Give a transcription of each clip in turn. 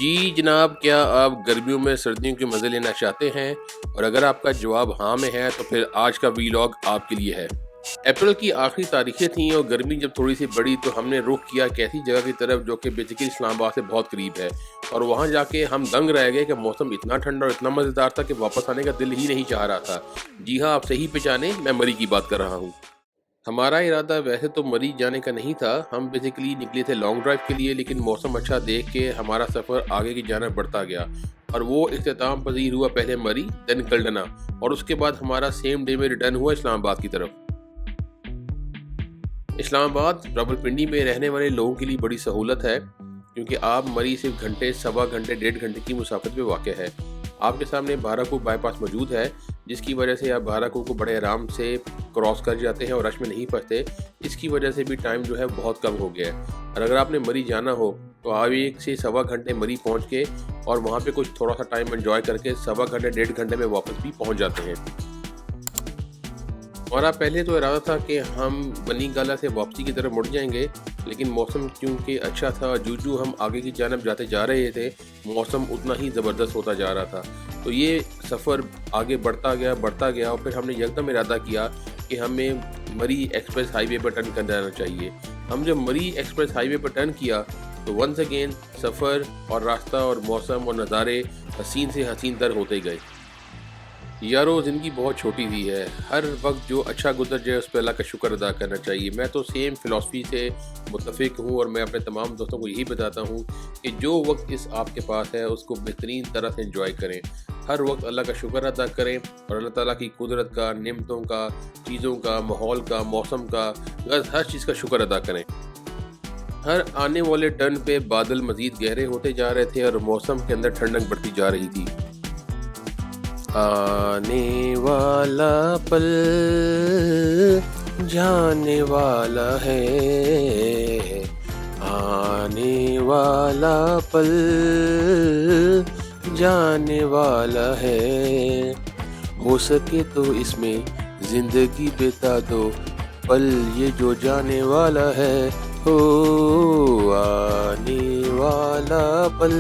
जी जनाब, क्या आप गर्मियों में सर्दियों के मज़े लेना चाहते हैं? और अगर आपका जवाब हाँ में है तो फिर आज का वीलॉग आपके लिए है। अप्रैल की आखिरी तारीखें थीं और गर्मी जब थोड़ी सी बढ़ी तो हमने रुख किया एक ऐसी जगह की तरफ जो कि बेसिकली इस्लामाबाद से बहुत करीब है। और वहाँ जाके हम दंग रह गए कि मौसम इतना ठंडा और इतना मज़ेदार था कि वापस आने का दिल ही नहीं चाह रहा था। जी हाँ, आप सही पहचाने, मैं मरी की बात कर रहा हूँ। हमारा इरादा वैसे तो मरीज जाने का नहीं था। हम बेसिकली निकले थे लॉन्ग ड्राइव के लिए, लेकिन मौसम अच्छा देख के हमारा सफ़र आगे की जाना बढ़ता गया और वो इख्तिताम पजीर हुआ पहले मरी देन कल्डना और उसके बाद हमारा सेम डे में रिटर्न हुआ इस्लामाबाद की तरफ। इस्लामाबाद रावलपिंडी में रहने वाले लोगों के लिए बड़ी सहूलत है क्योंकि आप मरी सिर्फ घंटे, सवा घंटे, 1.5 घंटे की मुसाफत पे वाक़ है। आपके सामने बाराकोट बाईपास मौजूद है जिसकी वजह से आप बाराकोट को बड़े आराम से क्रॉस कर जाते हैं और रश में नहीं फंसते। इसकी वजह से भी टाइम जो है बहुत कम हो गया है। और अगर आपने मरी जाना हो तो आप 1 से सवा घंटे मरी पहुंच के और वहां पे कुछ थोड़ा सा टाइम एंजॉय करके सवा घंटे, 1.5 घंटे में वापस भी पहुंच जाते हैं। हमारा पहले तो इरादा था कि हम बनी गाला से वापसी की तरफ मुड़ जाएंगे, लेकिन मौसम क्योंकि अच्छा था, जूजू हम आगे की जानब जाते जा रहे थे, मौसम उतना ही ज़बरदस्त होता जा रहा था। तो ये सफ़र आगे बढ़ता गया और फिर हमने यकदम इरादा किया कि हमें मरी एक्सप्रेस हाईवे पर टर्न कर जाना चाहिए। हम जब मरी एक्सप्रेस हाईवे पर टर्न किया तो वंस अगेन सफ़र और रास्ता और मौसम और नज़ारे हसीन से हसीन तर होते गए। यारो, ज़िंदगी बहुत छोटी सी है। हर वक्त जो अच्छा गुजर जाए उस पर अल्लाह का शुक्र अदा करना चाहिए। मैं तो सेम फ़िलासफ़ी से मुत्तफ़िक हूँ और मैं अपने तमाम दोस्तों को यही बताता हूँ कि जो वक्त इस आपके पास है उसको बेहतरीन तरह से एंजॉय करें। हर वक्त अल्लाह का शुक्र अदा करें और अल्लाह ताला की कुदरत का, नेमतों का, चीज़ों का, माहौल का, मौसम का, हर चीज़ का शुक्र अदा करें। हर आने वाले टर्न पे बादल मज़ीद गहरे होते जा रहे थे और मौसम के अंदर ठंडक बढ़ती जा रही थी। आने वाला पल जाने वाला है, आने वाला पल जाने वाला है। हो सके तो इसमें जिंदगी बिता दो, पल ये जो जाने वाला है। हो आने वाला पल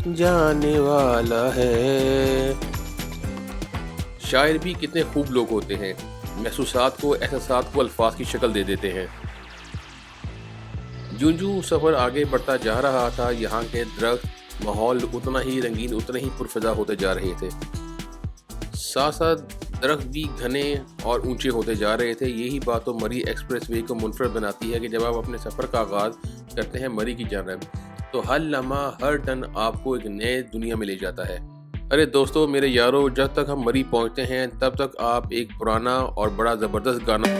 जाने वाला है। शायर भी कितने खूब लोग होते हैं, महसूसात को, एहसासात को अल्फाज की शक्ल दे देते हैं। जूं सफ़र आगे बढ़ता जा रहा था, यहाँ के दरख्त, माहौल उतना ही रंगीन, उतने ही पुरफ़िज़ा होते जा रहे थे। साथ साथ दरख्त भी घने और ऊंचे होते जा रहे थे। यही बात तो मरी एक्सप्रेस वे को मुनफरद बनाती है कि जब आप अपने सफ़र का आगाज़ करते हैं मरी की जानब तो हर लम्हा, हर टन आपको एक नए दुनिया में ले जाता है। अरे दोस्तों, मेरे यारों, जब तक हम मरी पहुंचते हैं तब तक आप एक पुराना और बड़ा ज़बरदस्त गाना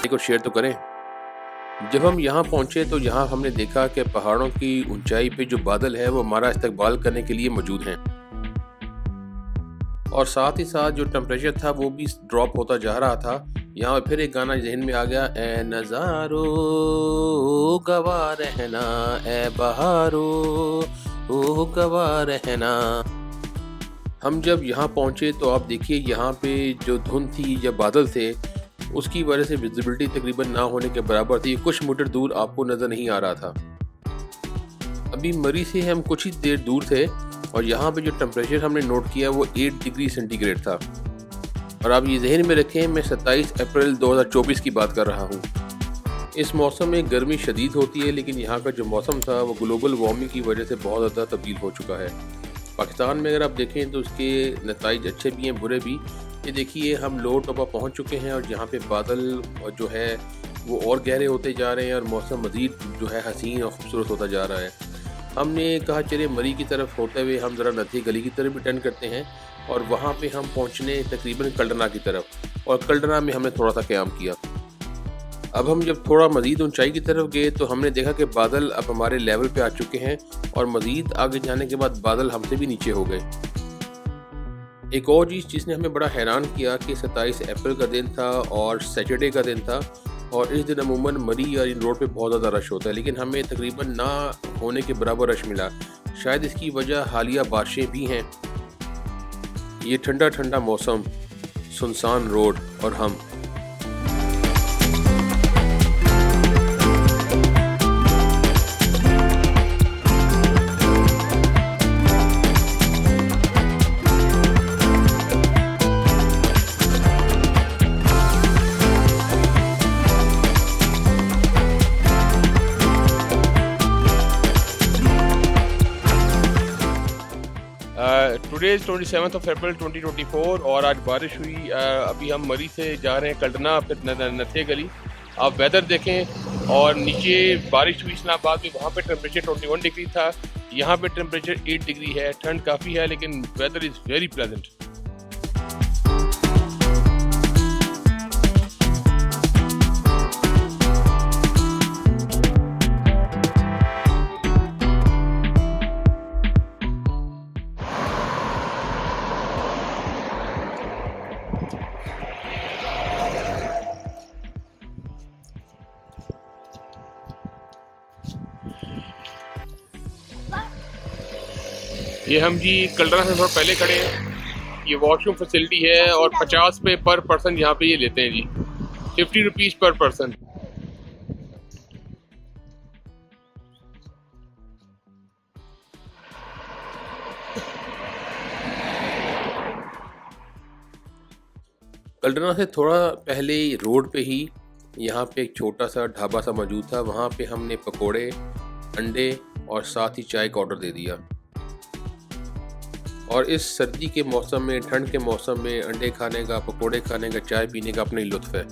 को शेयर तो करें। जब हम यहाँ पहुँचे तो यहाँ हमने देखा कि पहाड़ों की ऊंचाई पे जो बादल है वो हमारा इस्तकबाल करने के लिए मौजूद हैं और साथ ही साथ जो टेम्परेचर था वो भी ड्रॉप होता जा रहा था। यहाँ फिर एक गाना जहन में आ गया, ए नज़ारो गवा रहना, ए बहारो ओ गवा रहना। हम जब यहाँ पहुँचे तो आप देखिए यहाँ पे जो धुंध थी या बादल थे उसकी वजह से विजिबिलिटी तकरीबन ना होने के बराबर थी। कुछ मीटर दूर आपको नज़र नहीं आ रहा था। अभी मरी से हम कुछ ही देर दूर थे और यहाँ पे जो टेम्परेचर हमने नोट किया वो 8 डिग्री सेंटीग्रेड था। और आप ये जहन में रखें, मैं 27 अप्रैल 2024 की बात कर रहा हूँ। इस मौसम में गर्मी शदीद होती है, लेकिन यहाँ का जो मौसम था वो ग्लोबल वार्मिंग की वजह से बहुत ज़्यादा तब्दील हो चुका है। पाकिस्तान में अगर आप देखें तो उसके नताइज अच्छे भी हैं, बुरे भी। ये देखिए, हम लो टोपा पहुँच चुके हैं और जहाँ पे बादल जो है वो और गहरे होते जा रहे हैं और मौसम मज़ीद जो है हसीन और ख़ूबसूरत होता जा रहा है। हमने कहा चले मरी की तरफ होते हुए हम ज़रा नथी गली की तरफ भी टर्न करते हैं और वहाँ पे हम पहुँचने तकरीबन कल्डना की तरफ, और कल्डना में हमने थोड़ा सा क़याम किया। अब हम जब थोड़ा मज़ीद ऊंचाई की तरफ गए तो हमने देखा कि बादल अब हमारे लेवल पे आ चुके हैं और मज़ीद आगे जाने के बाद बादल हमसे भी नीचे हो गए। एक और चीज़ जिसने हमें बड़ा हैरान किया कि 27 अप्रैल का दिन था और सैटरडे का दिन था, और इस दिन अमूमन मरी या इन रोड पे बहुत ज़्यादा रश होता है, लेकिन हमें तकरीबन ना होने के बराबर रश मिला। शायद इसकी वजह हालिया बारिशें भी हैं। ये ठंडा ठंडा मौसम, सुनसान रोड और हम। टुडे इज़ 27 अप्रैल 2024 और आज बारिश हुई। अभी हम मरी से जा रहे हैं कल्डना, फिर नथे गली। आप वेदर देखें, और नीचे बारिश हुई इस्लामाबाद में, वहाँ पे टेम्परेचर 21 डिग्री था, यहाँ पे टेम्परेचर 8 डिग्री है। ठंड काफ़ी है लेकिन वेदर इज़ वेरी प्लेजेंट। ये हम जी कल्डना से थोड़ा पहले खड़े हैं। ये वॉशरूम फैसिलिटी है और 50 पे पर पर्सन यहाँ पे ये लेते हैं जी, 50 रुपीज़ पर पर्सन। कल्डना से थोड़ा पहले रोड पे ही यहाँ पे एक छोटा सा ढाबा सा मौजूद था। वहाँ पे हमने पकोड़े, अंडे और साथ ही चाय का ऑर्डर दे दिया। और इस सर्दी के मौसम में, ठंड के मौसम में अंडे खाने का, पकोड़े खाने का, चाय पीने का अपना ही लुत्फ़ है।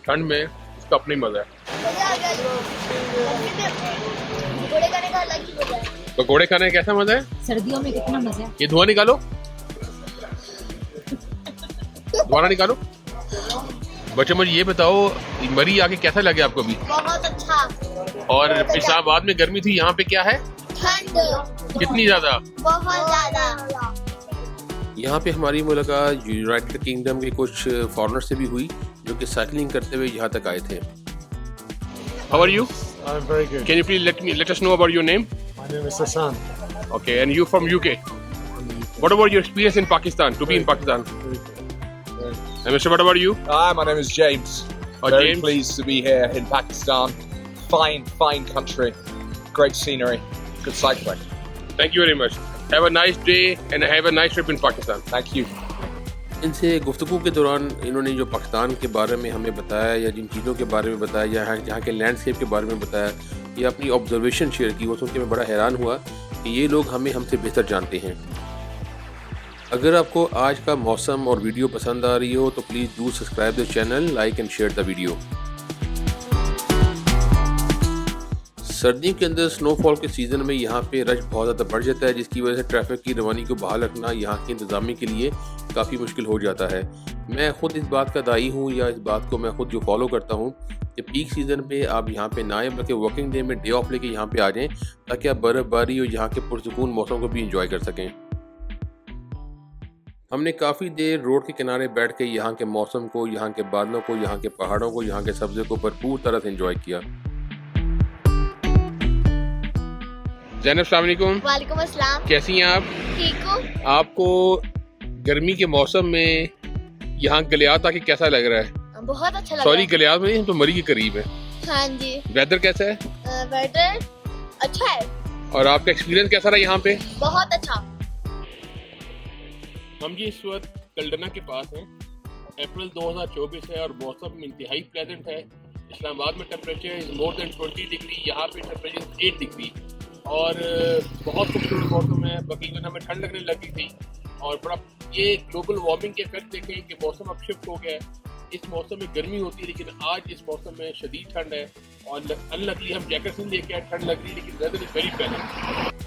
ठंड में इसका अपना ही मजा है। पकोड़े खाने का कैसा मजा है? सर्दियों में कितना मजा है। ये धुआं निकालो, धुआं निकालो। बच्चे मुझे ये बताओ, मरी आके कैसा लगे आपको अभी? बहुत अच्छा। और इस्लामाबाद में गर्मी थी, यहाँ पे क्या है? ठंड। कितनी ज्यादा? बहुत ज्यादा। यहाँ पे हमारी मुलाकात यूनाइटेड किंगडम के कुछ फॉरेनर से भी हुई जो कि साइकिलिंग करते हुए यहाँ तक आए थे। How are you? I'm very good. Can you please let us know about your name? My name is Hassan. Okay, and you from UK? What about your experience in Pakistan, to be in Pakistan? And Mr. What about you? Hi, my name is James. Very James. pleased to be here in Pakistan. Fine country. Great scenery. Good cycling. Thank you very much. Have a nice day and have a nice trip in Pakistan. Thank you. इनसे गुफ्तगू के दौरान इन्होंने जो पाकिस्तान के बारे में हमें बताया, या जिन चीज़ों के बारे में बताया, या यहाँ के लैंडस्केप के बारे में बताया, या अपनी ऑब्जर्वेशन शेयर की, वो सुन के मैं बड़ा हैरान हुआ कि ये लोग हमें हमसे बेहतर जानते हैं। अगर आपको आज का मौसम और वीडियो पसंद आ रही हो तो please do subscribe the channel, like and share the video. सर्दियों के अंदर स्नोफॉल के सीज़न में यहाँ पे रश बहुत ज़्यादा बढ़ जाता है, जिसकी वजह से ट्रैफिक की रवानी को बहाल रखना यहाँ की इंतज़ामी के लिए काफ़ी मुश्किल हो जाता है। मैं ख़ुद इस बात का दाई हूँ, या इस बात को मैं ख़ुद जो फॉलो करता हूँ कि पीक सीज़न पे आप यहाँ पे ना आए, बल्कि वर्किंग डे में डे ऑफ लेके यहाँ पे आ जाएँ, ताकि आप बर्फ़बारी और यहाँ के पुरसुकून मौसम को भी इंजॉय कर सकें। हमने काफ़ी देर रोड के किनारे बैठ के यहाँ के मौसम को, यहाँ के बादलों को, यहाँ के पहाड़ों को, यहाँ के सब्ज़े को भरपूर तरह से एंजॉय किया। ज़ैनब, अस्सलाम वालेकुम। वालेकुम अस्सलाम। कैसी हैं आप? ठीक हो? आपको गर्मी के मौसम में यहाँ गलियात आके कैसा लग रहा है? बहुत अच्छा लगा। सॉरी, गलियात में नहीं, हम तो मरी के करीब है। हाँ जी। वेदर कैसा है? वेदर अच्छा है। और आपका एक्सपीरियंस कैसा रहा यहाँ पे? बहुत अच्छा। हम जी इस वक्त कल्डना के पास हैं। अप्रैल 2024 है और मौसम इंतहाई प्लेजेंट है। इस्लामाबाद में temperature is more than 20 degree, यहाँ पे टेम्परेचर 8 डिग्री और बहुत खूबसूरत मौसम है। तकरीबन हमें ठंड लगने लगी थी और बड़ा ये ग्लोबल वार्मिंग के इफेक्ट देखें कि मौसम अब शिफ्ट हो गया है। इस मौसम में गर्मी होती है लेकिन आज इस मौसम में शदीद ठंड है और अनलकली हम जैकेट्स नहीं लेके आए, ठंड लग रही है लेकिन वेदर इज वेरी प्लेजेंट।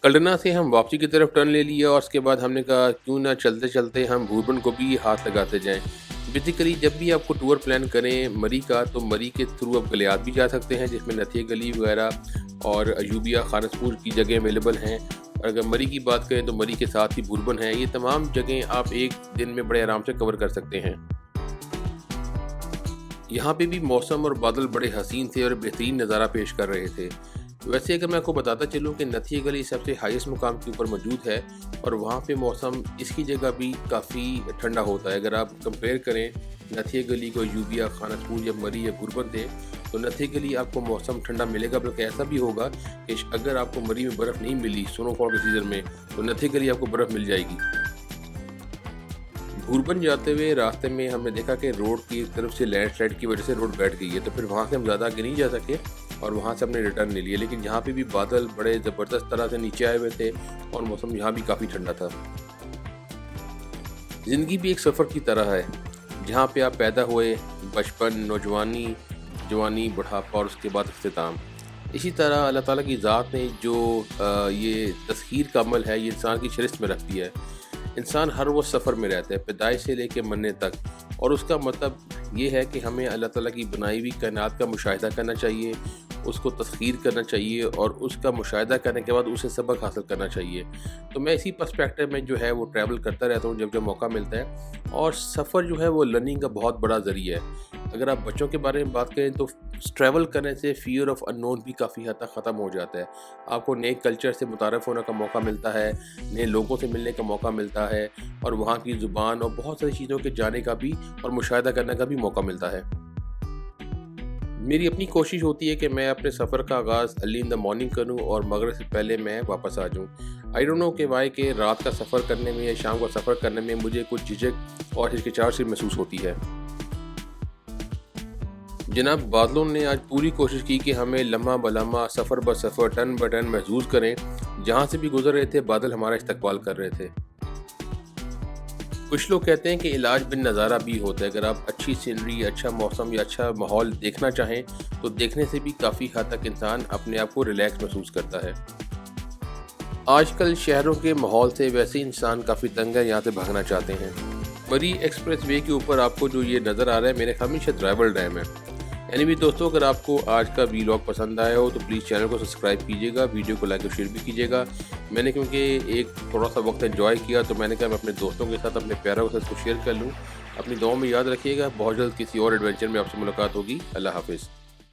कल्डना से हम वापसी की तरफ टर्न ले लिया और उसके बाद हमने कहा क्यों ना चलते चलते हम भूरबन को भी हाथ लगाते जाएं। बेसिकली जब भी आपको टूर प्लान करें मरी का, तो मरी के थ्रू आप गलियात भी जा सकते हैं जिसमें नथिया गली वगैरह और अयूबिया खानसपुर की जगह अवेलेबल हैं। और अगर मरी की बात करें तो मरी के साथ ही भूरबन है। ये तमाम जगह आप एक दिन में बड़े आराम से कवर कर सकते हैं। यहाँ पे भी मौसम और बादल बड़े हसीन थे और बेहतरीन नज़ारा पेश कर रहे थे। वैसे अगर मैं आपको बताता चलूँ कि नथिया गली सबसे हाईएस्ट मुकाम के ऊपर मौजूद है और वहाँ पे मौसम इसकी जगह भी काफ़ी ठंडा होता है। अगर आप कंपेयर करें नथिया गली को यूबिया, खानसपुर या मरी या भूरबन थे तो नथिया गली आपको मौसम ठंडा मिलेगा। बल्कि ऐसा भी होगा कि अगर आपको मरी में बर्फ़ नहीं मिली स्नोफॉल के सीज़न में तो नथिया गली आपको बर्फ़ मिल जाएगी। भूरबन जाते हुए रास्ते में हमने देखा कि रोड की तरफ से लैंडस्लाइड की वजह से रोड बैठ गई है, तो फिर वहाँ से हम ज़्यादा आगे नहीं जा सके और वहाँ से हमने रिटर्न ले लिया। लेकिन यहाँ पे भी बादल बड़े ज़बरदस्त तरह से नीचे आए हुए थे और मौसम यहाँ भी काफ़ी ठंडा था। ज़िंदगी भी एक सफ़र की तरह है जहाँ पे आप पैदा हुए, बचपन, नौजवानी, जवानी, बुढ़ापा और उसके बाद इख्तिताम। इसी तरह अल्लाह ताला की ज़ात ने जो ये तस्खीर का अमल है ये इंसान की शरिस्त में रखती है। इंसान हर वो सफ़र में रहता है पैदाइश से लेकर मरने तक, और उसका मतलब ये है कि हमें अल्लाह ताला की बनाई हुई कायनात का मुशाहिदा करना चाहिए, उसको तस्खीर करना चाहिए और उसका मुशाहिदा करने के बाद उसे सबक हासिल करना चाहिए। तो मैं इसी पर्सपेक्टिव में जो है वो ट्रैवल करता रहता हूँ जब जब मौका मिलता है। और सफ़र जो है वो लर्निंग का बहुत बड़ा ज़रिया है। अगर आप बच्चों के बारे में बात करें तो ट्रैवल करने से फ़ियर ऑफ अननोन भी काफ़ी हद तक ख़त्म हो जाता है। आपको नए कल्चर से मुतारफ़ होने का मौका मिलता है, नए लोगों से मिलने का मौका मिलता है और वहाँ की ज़ुबान और बहुत सारी चीज़ों के जाने का भी और मुशाहिदा करने का भी मौका मिलता है। मेरी अपनी कोशिश होती है कि मैं अपने सफ़र का आगाज़ अर्ली इन द मॉर्निंग करूं और मगरिब से पहले मैं वापस आ जाऊं। आई डोंट नो कि वाई के रात का सफ़र करने में या शाम का सफ़र करने में मुझे कुछ झिझक और हिचकिचाहट सी महसूस होती है। जनाब बादलों ने आज पूरी कोशिश की कि हमें लम्हा ब लम्हा, सफ़र ब सफ़र, टन ब टन महसूस करें। जहाँ से भी गुजर रहे थे बादल हमारा इस्तकबाल कर रहे थे। कुछ लोग कहते हैं कि इलाज बिन नज़ारा भी होता है। अगर आप अच्छी सीनरी, अच्छा मौसम या अच्छा माहौल देखना चाहें तो देखने से भी काफ़ी हद तक इंसान अपने आप को रिलैक्स महसूस करता है। आजकल शहरों के माहौल से वैसे इंसान काफ़ी तंग है, यहाँ से भागना चाहते हैं। मरी एक्सप्रेस वे के ऊपर आपको जो ये नज़र आ रहा है मेरे ख्याल में शायद ट्रैवल डैम है। एनीवे दोस्तों, अगर आपको आज का वीलॉग पसंद आया हो तो प्लीज़ चैनल को सब्सक्राइब कीजिएगा, वीडियो को लाइक और शेयर भी कीजिएगा। मैंने क्योंकि एक थोड़ा सा वक्त एंजॉय किया तो मैंने कहा मैं अपने दोस्तों के साथ, अपने प्यारों के साथ इसको शेयर कर लूँ। अपनी दुआओं में याद रखिएगा। बहुत जल्द किसी और एडवेंचर में आपसे मुलाकात होगी। अल्लाह हाफिज़।